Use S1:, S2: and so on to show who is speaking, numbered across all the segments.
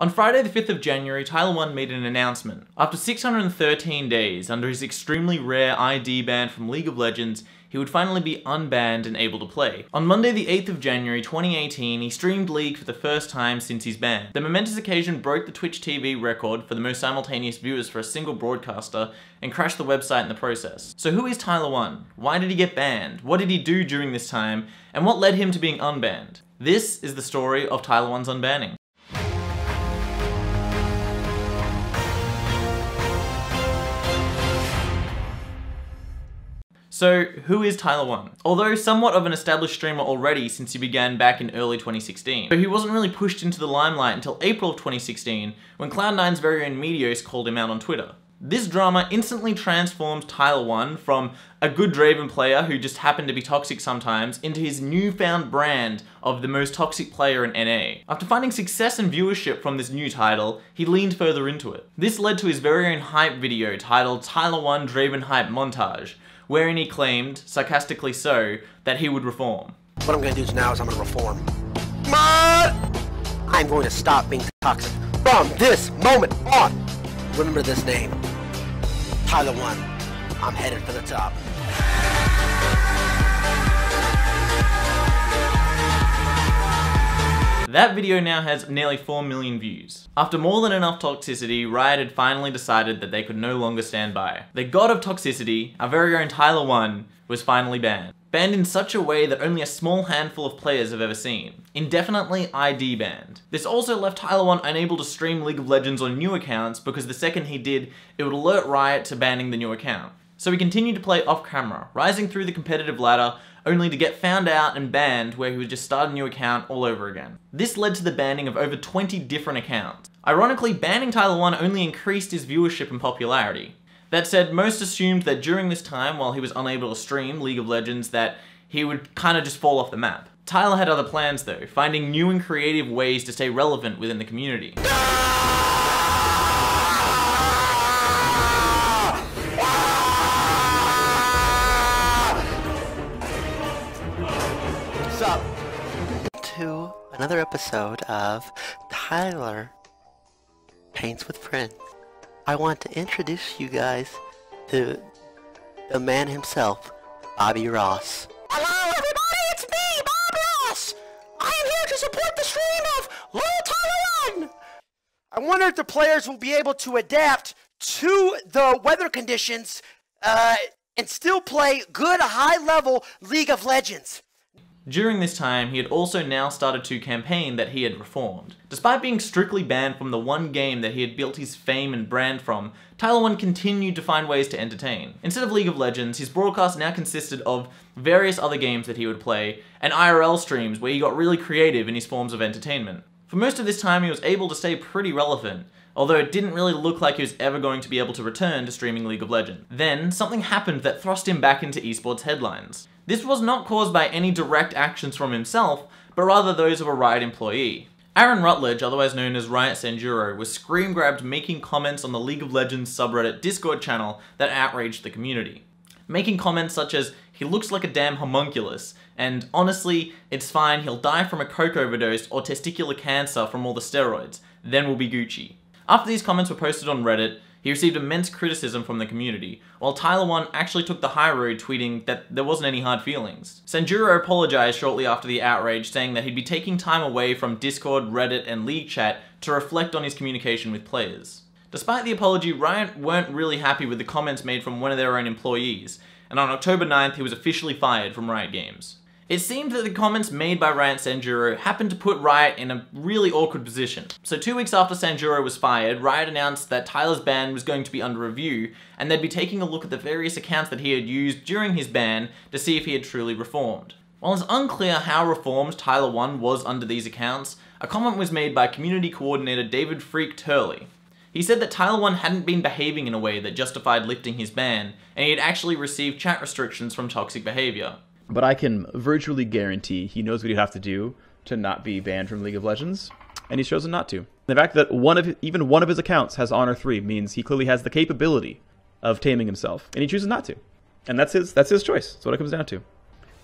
S1: On Friday the 5th of January, Tyler1 made an announcement. After 613 days, under his extremely rare ID ban from League of Legends, he would finally be unbanned and able to play. On Monday the 8th of January 2018, he streamed League for the first time since his ban. The momentous occasion broke the Twitch TV record for the most simultaneous viewers for a single broadcaster and crashed the website in the process. So who is Tyler1? Why did he get banned? What did he do during this time? And what led him to being unbanned? This is the story of Tyler1's unbanning. So, who is Tyler1? Although somewhat of an established streamer already since he began back in early 2016, but he wasn't really pushed into the limelight until April of 2016, when Cloud9's very own Meteos called him out on Twitter. This drama instantly transformed Tyler1 from a good Draven player who just happened to be toxic sometimes into his newfound brand of the most toxic player in NA. After finding success and viewership from this new title, he leaned further into it. This led to his very own hype video titled Tyler1 Draven Hype Montage, wherein he claimed, sarcastically so, that he would reform.
S2: What I'm going to do now is I'm going to reform. I'm going to stop being toxic from this moment on. Remember this name, Tyler1. I'm headed for the top.
S1: That video now has nearly 4 million views. After more than enough toxicity, Riot had finally decided that they could no longer stand by. The god of toxicity, our very own Tyler1, was finally banned. Banned in such a way that only a small handful of players have ever seen. Indefinitely ID banned. This also left Tyler1 unable to stream League of Legends on new accounts because the second he did, it would alert Riot to banning the new account. So he continued to play off camera, rising through the competitive ladder, only to get found out and banned where he would just start a new account all over again. This led to the banning of over 20 different accounts. Ironically, banning Tyler1 only increased his viewership and popularity. That said, most assumed that during this time, while he was unable to stream League of Legends, that he would kinda just fall off the map. Tyler had other plans though, finding new and creative ways to stay relevant within the community.
S2: To another episode of Tyler Paints with Friends. I want to introduce you guys to the man himself, Bobby Ross. Hello everybody, it's me, Bob Ross! I am here to support the stream of Tyler1! I wonder if the players will be able to adapt to the weather conditions and still play good high-level League of Legends.
S1: During this time, he had also now started to campaign that he had reformed. Despite being strictly banned from the one game that he had built his fame and brand from, Tyler1 continued to find ways to entertain. Instead of League of Legends, his broadcast now consisted of various other games that he would play, and IRL streams where he got really creative in his forms of entertainment. For most of this time, he was able to stay pretty relevant, although it didn't really look like he was ever going to be able to return to streaming League of Legends. Then, something happened that thrust him back into esports headlines. This was not caused by any direct actions from himself, but rather those of a Riot employee. Aaron Rutledge, otherwise known as Riot Sanjuro, was screen-grabbed making comments on the League of Legends subreddit Discord channel that outraged the community. Making comments such as, "He looks like a damn homunculus," and "Honestly, it's fine, he'll die from a coke overdose or testicular cancer from all the steroids, then we'll be Gucci." After these comments were posted on Reddit, he received immense criticism from the community, while Tyler1 actually took the high road, tweeting that there wasn't any hard feelings. Sanjuro apologized shortly after the outrage, saying that he'd be taking time away from Discord, Reddit, and League chat to reflect on his communication with players. Despite the apology, Riot weren't really happy with the comments made from one of their own employees, and on October 9th he was officially fired from Riot Games. It seemed that the comments made by Riot Sanjuro happened to put Riot in a really awkward position. So 2 weeks after Sanjuro was fired, Riot announced that Tyler's ban was going to be under review, and they'd be taking a look at the various accounts that he had used during his ban to see if he had truly reformed. While it's unclear how reformed Tyler1 was under these accounts, a comment was made by community coordinator David Freak Turley. He said that Tyler1 hadn't been behaving in a way that justified lifting his ban, and he had actually received chat restrictions from toxic behavior.
S3: But I can virtually guarantee he knows what he'd have to do to not be banned from League of Legends, and he's chosen not to. The fact that even one of his accounts has Honor 3 means he clearly has the capability of taming himself, and he chooses not to. And that's his choice. That's what it comes down to.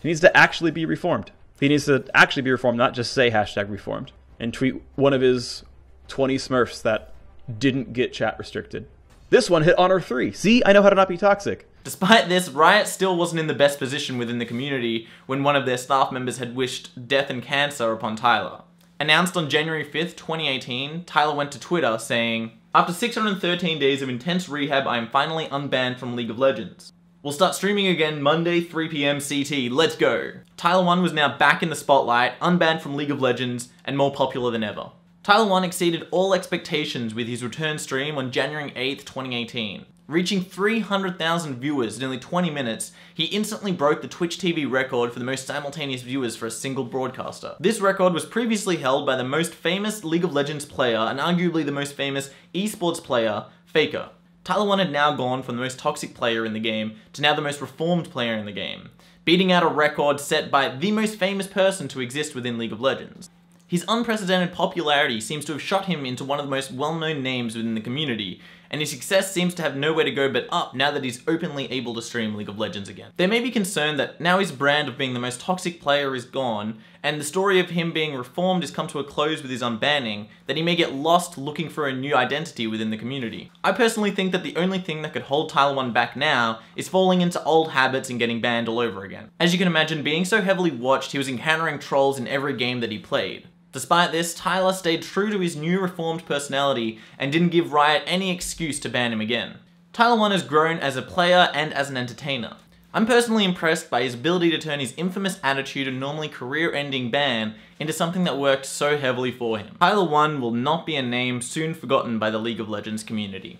S3: He needs to actually be reformed. He needs to actually be reformed, not just say #reformed, and tweet one of his 20 Smurfs that didn't get chat restricted. This one hit Honor 3. See, I know how to not be toxic.
S1: Despite this, Riot still wasn't in the best position within the community when one of their staff members had wished death and cancer upon Tyler. Announced on January 5th, 2018, Tyler went to Twitter saying, "After 613 days of intense rehab, I am finally unbanned from League of Legends. We'll start streaming again Monday, 3 PM CT, let's go." Tyler1 was now back in the spotlight, unbanned from League of Legends, and more popular than ever. Tyler1 exceeded all expectations with his return stream on January 8th, 2018. Reaching 300,000 viewers in only 20 minutes, he instantly broke the Twitch TV record for the most simultaneous viewers for a single broadcaster. This record was previously held by the most famous League of Legends player and arguably the most famous esports player, Faker. Tyler1 had now gone from the most toxic player in the game to now the most reformed player in the game, beating out a record set by the most famous person to exist within League of Legends. His unprecedented popularity seems to have shot him into one of the most well-known names within the community, and his success seems to have nowhere to go but up now that he's openly able to stream League of Legends again. There may be concern that now his brand of being the most toxic player is gone, and the story of him being reformed has come to a close with his unbanning, that he may get lost looking for a new identity within the community. I personally think that the only thing that could hold Tyler1 back now is falling into old habits and getting banned all over again. As you can imagine, being so heavily watched, he was encountering trolls in every game that he played. Despite this, Tyler stayed true to his new reformed personality and didn't give Riot any excuse to ban him again. Tyler1 has grown as a player and as an entertainer. I'm personally impressed by his ability to turn his infamous attitude and normally career-ending ban into something that worked so heavily for him. Tyler1 will not be a name soon forgotten by the League of Legends community.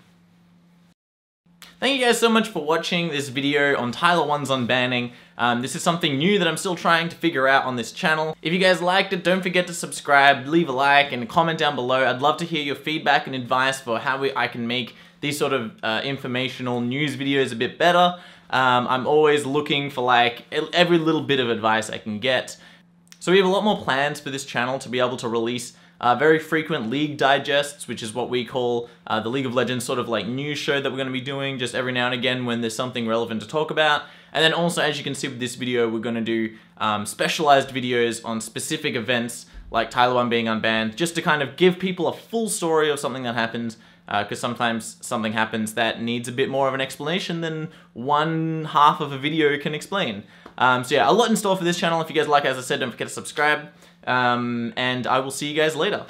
S1: Thank you guys so much for watching this video on Tyler1's unbanning. This is something new that I'm still trying to figure out on this channel. If you guys liked it, don't forget to subscribe, leave a like, and comment down below. I'd love to hear your feedback and advice for how I can make these sort of informational news videos a bit better. I'm always looking for like every little bit of advice I can get. So we have a lot more plans for this channel to be able to release very frequent League digests, which is what we call the League of Legends sort of like news show that we're going to be doing just every now and again when there's something relevant to talk about. And then also, as you can see with this video, we're going to do specialized videos on specific events like Tyler1 being unbanned, just to kind of give people a full story of something that happens, because sometimes something happens that needs a bit more of an explanation than one half of a video can explain. So yeah, a lot in store for this channel. If you guys like it, as I said, don't forget to subscribe. And I will see you guys later.